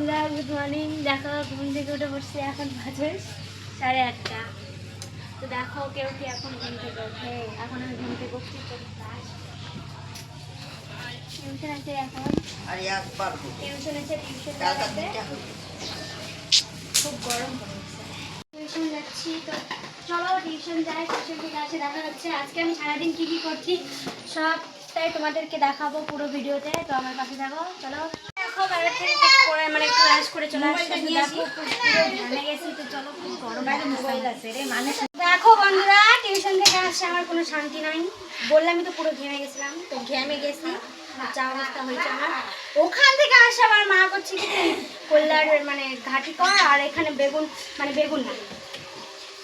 বন্ধুরা, good morning. দেখো ঘুম থেকে উঠে বসছি, এখন বাজে 8:30। তো দেখো কেউ কি এখন ঘুম থেকে ওঠে? এখন আমি ঘুম থেকে উঠছি, টিউশন আছে এখন, টিউশন আছে, খুব গরম পড়েছে। টিউশন যাচ্ছি, তো চলো টিউশন যাই। টিউশন থেকে আসে দেখা হচ্ছে। আজকে আমি সারাদিন কী কী করছি সবটাই তোমাদেরকে দেখাবো পুরো ভিডিওতে, তো আমার পাশে থাকো। চলো দেখো, বাইরে থেকে মানে একটু র্যাশ করে চলে আসছি। দেখো পুরো ঘেমে গেছি, তো চলো খুব গরম মোবাইল আছে রে মানুষ। দেখো বন্ধুরা, টিউশন থেকে আসছে আমার কোনো শান্তি নাই। বললামই তো পুরো ঘেমে গেছিলাম, তো ঘেমে গেছি, যা অবস্থা হয়েছে আমার। ওখান থেকে আসে আমার মা করছে কি কল্যার মানে ঘাটি কর, আর এখানে বেগুন মানে বেগুন না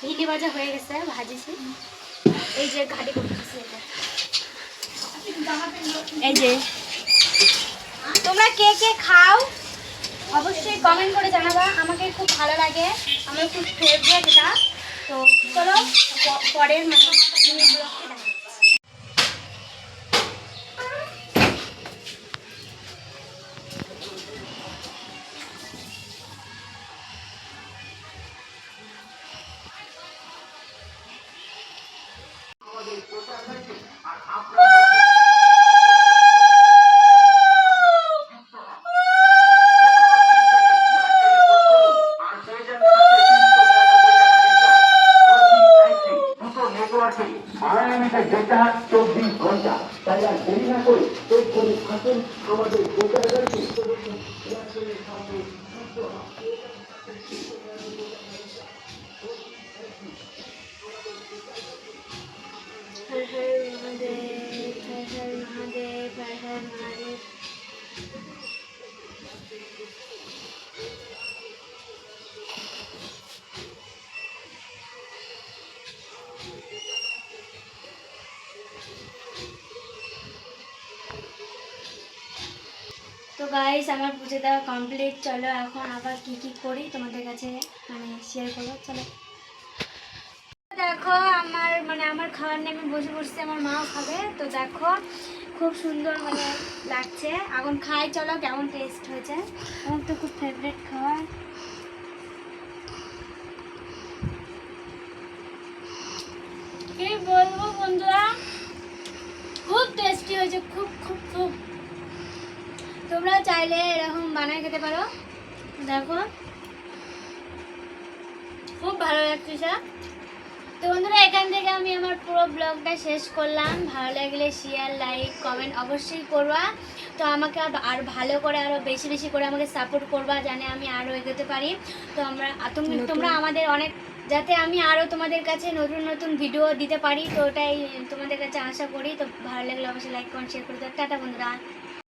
ভিন্ডি ভাজা হয়ে গেছে, ভাজিছি। এই যে ঘাটি করতেছি, এই যে তোমরা কে কে খাও অবশ্যই কমেন্ট করে জানাবা, আমাকে খুব ভালো লাগে, আমার খুব ফেভারিট এটা। তো চলো পরের মানে ব্লগকে দেখা। যেটা 24 ঘন্টা, তাই আর দেরি না করে আসুন আমাদের তো গাইস, আমার পুজো দেওয়া কমপ্লিট। চলো এখন আবার কি কি করি তোমাদের কাছে মানে শেয়ার করবো। চলো দেখো, আমার খাবার নিয়ে আমি বসে বসছি, আমার মাও খাবে। তো দেখো খুব সুন্দর মানে লাগছে, এখন খাই। চলো কেমন টেস্ট হয়েছে, আমার তো খুব ফেভারিট খাবার। কি বলবো বন্ধুরা, খুব টেস্টি হয়েছে, খুব খুব খুব। তোমরা চাইলে এরকম বানায় খেতে পারো। দেখো খুব ভালো লাগছে। তো বন্ধুরা, এখান থেকে আমি আমার পুরো ব্লগটা শেষ করলাম। ভালো লাগলে শেয়ার, লাইক, কমেন্ট অবশ্যই করবা। তো আমাকে আর ভালো করে আরও বেশি বেশি করে আমাকে সাপোর্ট করবা, জানে আমি আরও এগোতে পারি। তো তোমরা আমাদের অনেক, যাতে আমি আরও তোমাদের কাছে নতুন নতুন ভিডিও দিতে পারি, তো ওটাই তোমাদের কাছে আশা করি। তো ভালো লাগলে অবশ্যই লাইক, কমেন্ট, শেয়ার করে দাও। টাটা বন্ধুরা।